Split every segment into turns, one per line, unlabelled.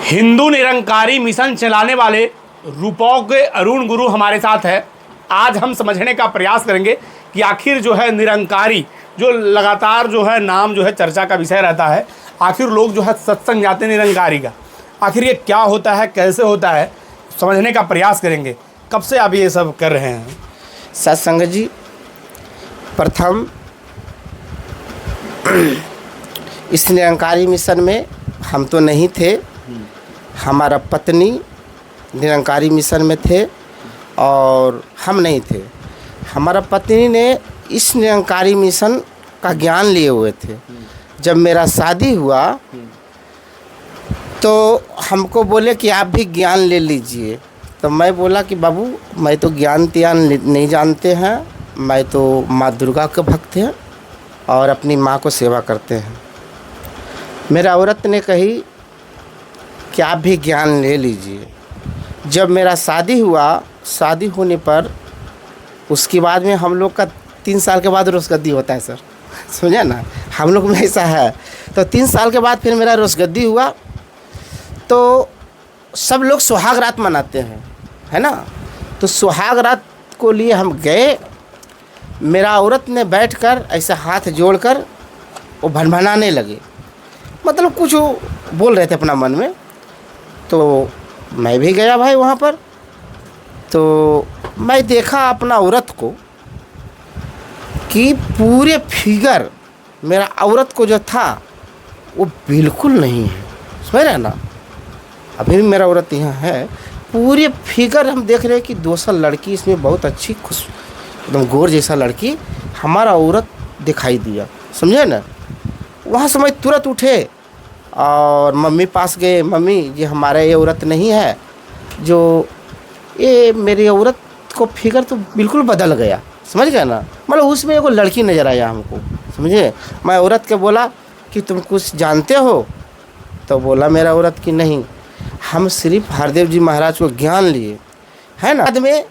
Hindu Nirankari mission चलाने वाले रूपों के अरुण गुरु हमारे साथ है। आज हम समझने का प्रयास करेंगे कि आखिर जो है निरंकारी जो लगातार जो है नाम जो है चर्चा का विषय रहता है, आखिर लोग जो है सत्संग जाते हैं निरंकारी का, आखिर ये क्या होता है, कैसे होता है, समझने का प्रयास करेंगे। कब से आप ये सब कर रहे हैं?
सत्संग जी, प्रथम इस निरंकारी मिशन में हम तो नहीं थे, हमारा पत्नी निरंकारी मिशन में थे और हम नहीं थे। हमारा पत्नी ने इस निरंकारी मिशन का ज्ञान लिए हुए थे। जब मेरा शादी हुआ तो हमको बोले कि आप भी ज्ञान ले लीजिए। तो मैं बोला कि बाबू मैं तो ज्ञान त्यान नहीं जानते हैं, मैं तो माँ दुर्गा के भक्त हैं और अपनी माँ को सेवा करते हैं। मेरा औरत ने कही कि आप भी ज्ञान ले लीजिए। जब मेरा शादी हुआ, शादी होने पर उसके बाद में हम लोग का 3 साल के बाद रोसगद्दी होता है सर, समझे ना, हम लोग में ऐसा है। तो 3 साल के बाद फिर मेरा रोसगद्दी हुआ तो सब लोग सुहाग रात मनाते हैं, है ना। तो सुहाग रात को लिए हम गए। मेरा औरत ने बैठकर ऐसे हाथ जोड़कर वो भनभनाने लगे, मतलब कुछ बोल रहे थे अपना मन में। तो मैं भी गया भाई वहाँ पर। तो मैं देखा अपना औरत को कि पूरे फिगर मेरा औरत को जो था वो बिल्कुल नहीं है, समझ रहे ना। अभी भी मेरा औरत यहाँ है, पूरे फिगर हम देख रहे हैं कि दूसरा लड़की इसमें बहुत अच्छी खुश एकदम गोर जैसा लड़की हमारा औरत दिखाई दिया, समझे ना। वहाँ से मैं तुरंत उठे और मम्मी पास गए। मम्मी ये हमारा ये औरत नहीं है, जो ये मेरी औरत को फिगर तो बिल्कुल बदल गया, समझ गया ना, मतलब उसमें एगो लड़की नज़र आया हमको, समझे। मैं औरत के बोला कि तुम कुछ जानते हो? तो बोला मेरा औरत कि नहीं, हम सिर्फ हरदेव जी महाराज को ज्ञान लिए, है ना। बाद में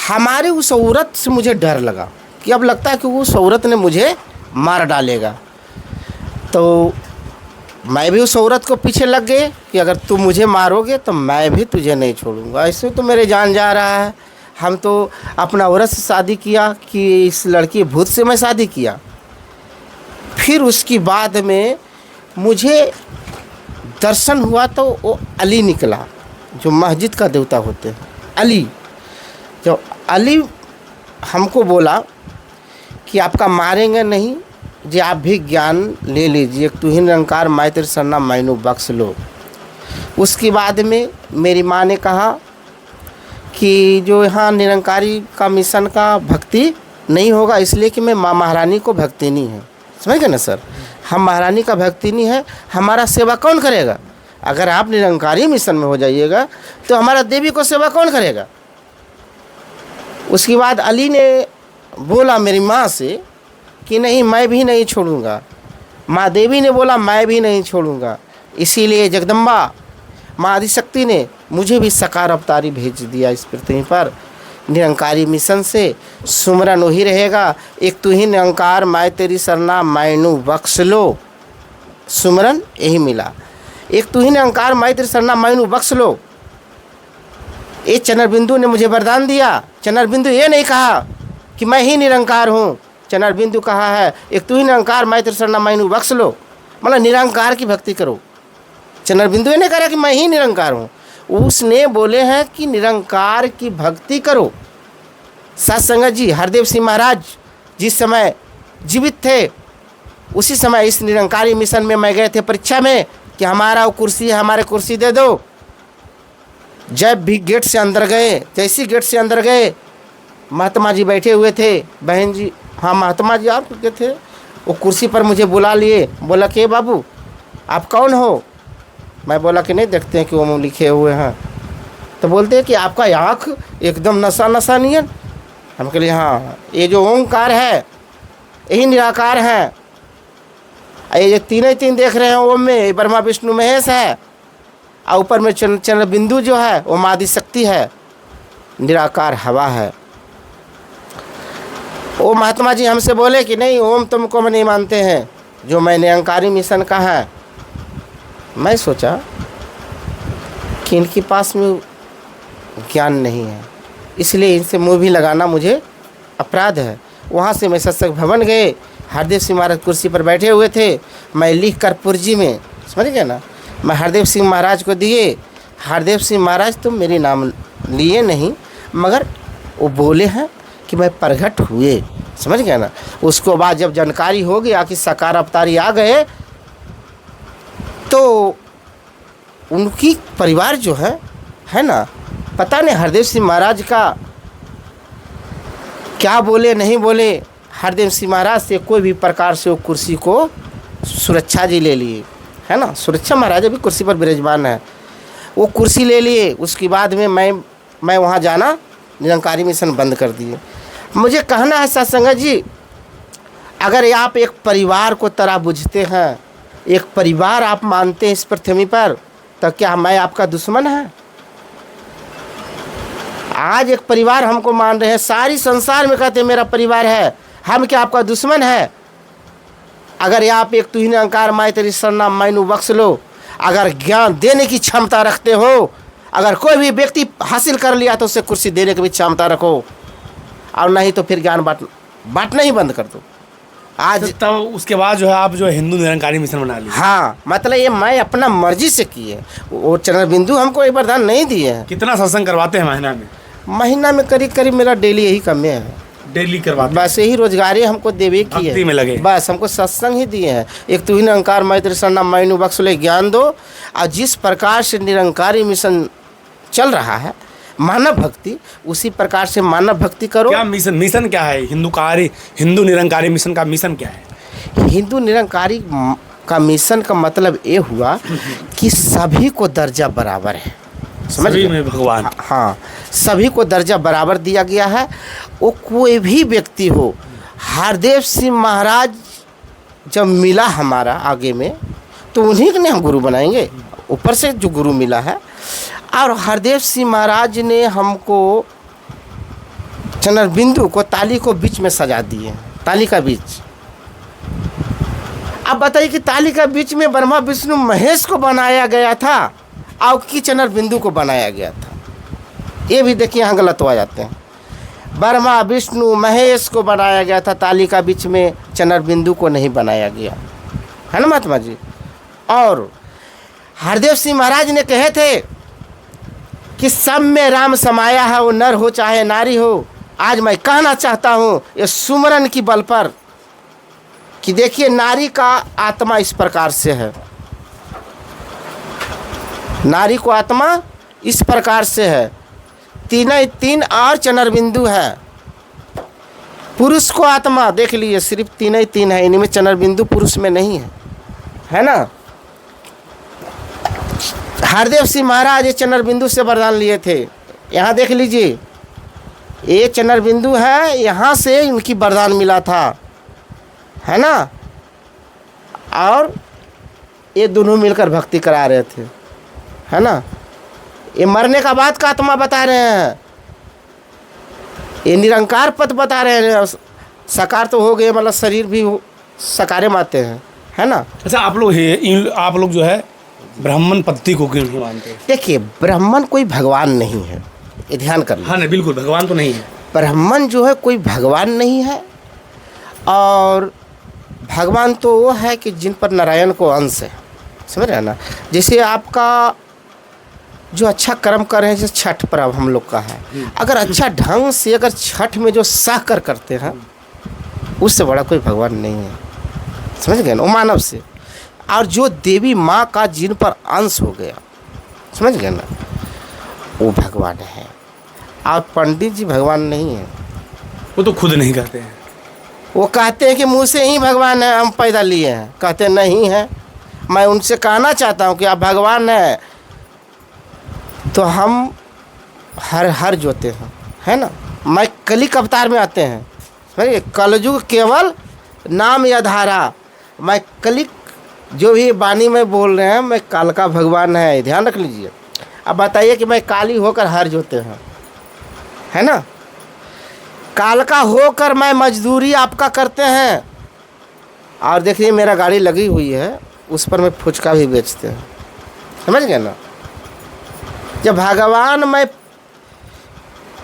हमारे उस औरत से मुझे डर लगा कि अब लगता है कि उस औरत ने मुझे मार डालेगा। तो मैं भी उस औरत को पीछे लग गए कि अगर तुम मुझे मारोगे तो मैं भी तुझे नहीं छोड़ूंगा। ऐसे तो मेरे जान जा रहा है। हम तो अपना औरत से शादी किया कि इस लड़की भूत से मैं शादी किया। फिर उसकी बाद में मुझे दर्शन हुआ तो वो अली निकला, जो मस्जिद का देवता होते हैं, अली। जो अली हमको बोला कि आपका मारेंगे नहीं जी, आप भी ज्ञान ले लीजिए, तू ही निरंकार मैं तेरे सरना मैनू बख्श लो। उसके बाद में मेरी माँ ने कहा कि जो यहाँ निरंकारी का मिशन का भक्ति नहीं होगा, इसलिए कि मैं माँ महारानी को भक्ति नहीं है, समझ गए ना सर। हम महारानी का भक्ति नहीं है, हमारा सेवा कौन करेगा? अगर आप निरंकारी मिशन में हो जाइएगा तो हमारा देवी को सेवा कौन करेगा? उसके बाद अली ने बोला मेरी माँ से कि नहीं मैं भी नहीं छोड़ूंगा। माँ देवी ने बोला मैं भी नहीं छोड़ूंगा। इसीलिए जगदम्बा माँ आदिशक्ति ने मुझे भी सकार अवतारी भेज दिया इस पृथ्वी पर। निरंकारी मिशन से सुमरन वही रहेगा, एक तू ही निरंकार मैं तेरी सरना मैनू बख्श लो। सुमरन यही मिला, एक तू ही निरंकार मैं तेरी सरना मैनू बख्श लो। ये चनर बिंदु ने मुझे वरदान दिया। चनर बिंदु ये नहीं कहा कि मैं ही निरंकार हूँ, चनर बिंदु कहा है एक तू ही निरंकार मैं तेरे सरना मैनू बख्श लो, मतलब निरंकार की भक्ति करो। चनर बिंदु ने कहा कि मैं ही निरंकार हूँ, उसने बोले हैं कि निरंकार की भक्ति करो। सत्संग जी, हरदेव सिंह महाराज जिस समय जीवित थे उसी समय इस निरंकारी मिशन में मैं गए थे परीक्षा में कि हमारा वो कुर्सी है, हमारे कुर्सी दे दो। जब भी गेट से अंदर गए, जैसी गेट से अंदर गए, महात्मा जी बैठे हुए थे। बहन जी, हाँ महात्मा जी आप के थे, वो कुर्सी पर मुझे बुला लिए। बोला कि बाबू आप कौन हो? मैं बोला कि नहीं देखते हैं कि वो लिखे हुए हैं। तो बोलते हैं कि आपका आँख एकदम नशा नशा नहीं है। हम कह लिए हाँ, ये जो ओंकार है यही निराकार है। ये तीन तीन देख रहे हैं ओम में, ब्रह्मा विष्णु महेश है, और ऊपर में चंद्र बिंदु जो है वो माँ आदिशक्ति है, निराकार हवा है। वो महात्मा जी हमसे बोले कि नहीं ओम तुमको नहीं मानते हैं, जो मैं निरंकारी मिशन का है। मैं सोचा कि इनके पास में ज्ञान नहीं है, इसलिए इनसे मुँह भी लगाना मुझे अपराध है। वहाँ से मैं सत्संग भवन गए, हरदेव सिंह महाराज कुर्सी पर बैठे हुए थे। मैं लिख कर पुर्जी में, समझ गए ना, मैं हरदेव सिंह महाराज को दिए। हरदेव सिंह महाराज तो मेरे नाम लिए नहीं, मगर वो बोले हैं कि मैं प्रगट हुए, समझ गए ना। उसको बाद जब जानकारी हो गया कि साकार अवतारी आ गए, तो उनकी परिवार जो है ना, पता नहीं हरदेव सिंह महाराज का क्या बोले नहीं बोले। हरदेव सिंह महाराज से कोई भी प्रकार से वो कुर्सी को सुरक्षा जी ले लिए, है ना। सुरक्षा महाराज अभी कुर्सी पर विराजमान है, वो कुर्सी ले लिए। उसके बाद में मैं वहाँ जाना निरंकारी मिशन बंद कर दिए। मुझे कहना है सत्संग जी, अगर आप एक परिवार को तरह बुझते हैं, एक परिवार आप मानते हैं इस पृथ्वी पर, तो क्या मैं आपका दुश्मन है? आज एक परिवार हमको मान रहे हैं, सारी संसार में कहते हैं मेरा परिवार है, हम क्या आपका दुश्मन है? अगर आप एक तुहिन अहंकार माय तेरी सरनाम मैनू बख्श लो, अगर ज्ञान देने की क्षमता रखते हो, अगर कोई भी व्यक्ति हासिल कर लिया तो उसे कुर्सी देने की भी क्षमता रखो, और नहीं तो फिर ज्ञान बांटना ही बंद कर दो। आज
तो उसके बाद जो है आप जो हिंदू निरंकारी मिशन बना लिया।
हाँ, मतलब ये मैं अपना मर्जी से किए, वो चरण बिंदु हमको ये वरदान नहीं दिए हैं।
कितना सत्संग करवाते हैं महीना में?
महीना में करीब करीब मेरा डेली यही कम है,
डेली करवाते
बस यही रोजगारी हमको देवे की
भक्ति
है,
में लगे।
बस हमको सत्संग ही दिए हैं। एक तुहिन अहंकार माय तेरी सरनाम मैनू बख्श ले ज्ञान दो। और जिस प्रकार से निरंकारी मिशन चल रहा है मानव भक्ति, उसी प्रकार से मानव भक्ति करो।
क्या मिशन क्या है? हिंदू निरंकारी मिशन का मिशन क्या है?
हिंदू निरंकारी का मिशन का मतलब ये हुआ कि सभी को दर्जा बराबर है, समझ
सभी
गए?
में भगवान।
हाँ, सभी को दर्जा बराबर दिया गया है। वो कोई भी व्यक्ति हो, हरदेव सिंह महाराज जब मिला हमारा आगे में, तो उन्हीं ने हम गुरु बनाएंगे, ऊपर से जो गुरु मिला है। और हरदेव सिंह महाराज ने हमको चंद्र बिंदु को ताली को बीच में सजा दिए, ताली का बीच। अब बताइए कि ताली का बीच में ब्रह्मा विष्णु महेश को बनाया गया था और कि चंद्र बिंदु को बनाया गया था? ये भी देखिए यहाँ गलत हो जाते हैं। ब्रह्मा विष्णु महेश को बनाया गया था, ताली का बीच में चंद्र बिंदु को नहीं बनाया गया, है ना महात्मा जी। और हरदेव सिंह महाराज ने कहे थे कि सब में राम समाया है, वो नर हो चाहे नारी हो। आज मैं कहना चाहता हूँ ये सुमरन की बल पर कि देखिए नारी का आत्मा इस प्रकार से है, नारी को आत्मा इस प्रकार से है, तीन और चंद्र बिंदु है। पुरुष को आत्मा देख लीजिए सिर्फ तीन है, इनमें चंद्र बिंदु पुरुष में नहीं है ना। हरदेव सिंह महाराज ये चंद्र बिंदु से वरदान लिए थे। यहाँ देख लीजिए, ये चंद्र बिंदु है, यहाँ से इनकी वरदान मिला था, है ना। और ये दोनों मिलकर भक्ति करा रहे थे, है ना। ये मरने का बाद का आत्मा बता रहे हैं, ये निरंकार पद बता रहे हैं। साकार तो हो गए, मतलब शरीर भी सकारे में आते हैं, है ना।
अच्छा, आप लोग जो है ब्राह्मण पद्धति को क्यों नहीं मानते?
देखिए, ब्राह्मण कोई भगवान नहीं है, ये ध्यान कर लो।
हाँ नहीं, बिल्कुल भगवान तो नहीं है।
ब्राह्मण जो है कोई भगवान नहीं है। और भगवान तो वो है कि जिन पर नारायण को अंश है, समझ रहे हैं ना। जैसे आपका जो अच्छा कर्म कर रहे हैं, जैसे छठ पर्व हम लोग का है, अगर अच्छा ढंग से अगर छठ में जो सहकर करते हैं, उससे बड़ा कोई भगवान नहीं है, समझ गए ना, वो मानव से। और जो देवी माँ का जिन पर अंश हो गया, समझ गए ना, वो भगवान है। और पंडित जी भगवान नहीं है,
वो तो खुद नहीं कहते हैं।
वो कहते हैं कि मुँह से ही भगवान है, हम पैदा लिए हैं, कहते नहीं है। मैं उनसे कहना चाहता हूँ कि आप भगवान हैं तो हम हर जोते हैं, है ना। मैं कलिक अवतार में आते हैं, समझिए, कलयुग केवल नाम या धारा। मैं कलिक जो भी वाणी में बोल रहे हैं, मैं काल का भगवान है, ध्यान रख लीजिए। अब बताइए कि मैं काली होकर हर जोते हैं, है ना। काल का होकर मैं मजदूरी आपका करते हैं। और देखिए मेरा गाड़ी लगी हुई है, उस पर मैं फुचका भी बेचते हैं, समझ गए ना। जब भगवान में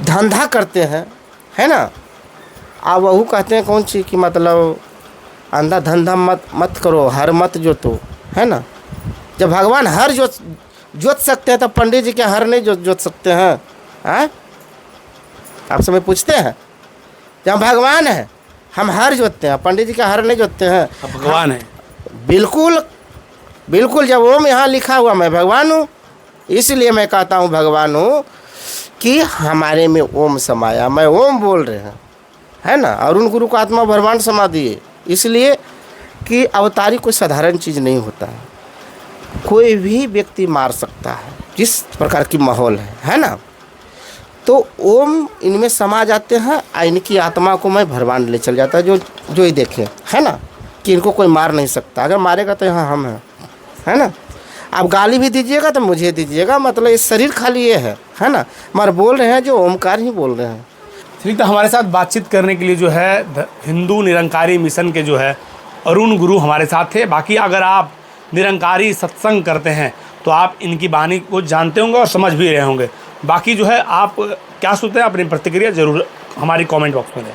धंधा करते हैं, है ना, आप वही कहते हैं कौन सी कि मतलब अंधा धंधा मत करो, हर मत जोतो, है ना। जब भगवान हर जोत सकते हैं तो पंडित जी क्या हर नहीं जोत सकते हैं? आपसे मैं पूछते हैं, जब भगवान है हम हर जोतते हैं, पंडित जी क्या हर नहीं जोतते हैं?
भगवान है।
बिल्कुल बिल्कुल, जब ओम यहाँ लिखा हुआ मैं भगवान हूँ, इसलिए मैं कहता हूँ भगवान हूँ कि हमारे में ओम समाया, मैं ओम बोल रहे हैं, है ना। अरुण गुरु को आत्मा ब्रह्मांड समा दिए, इसलिए कि अवतारी कोई साधारण चीज़ नहीं होता है, कोई भी व्यक्ति मार सकता है जिस प्रकार की माहौल है ना। तो ओम इनमें समा जाते हैं, इनकी आत्मा को मैं भगवान ले चल जाता है, जो ही देखे, है ना, कि इनको कोई मार नहीं सकता। अगर मारेगा तो यहाँ हम हैं, है ना। आप गाली भी दीजिएगा तो मुझे दीजिएगा, मतलब ये शरीर खाली ये है ना, मगर बोल रहे हैं जो ओमकार ही बोल रहे हैं।
ठीक, तो हमारे साथ बातचीत करने के लिए जो है हिंदू निरंकारी मिशन के जो है अरुण गुरु हमारे साथ थे। बाकी अगर आप निरंकारी सत्संग करते हैं तो आप इनकी वाणी को जानते होंगे और समझ भी रहे होंगे। बाकी जो है आप क्या सोचते हैं, अपनी प्रतिक्रिया ज़रूर हमारी कमेंट बॉक्स में दें।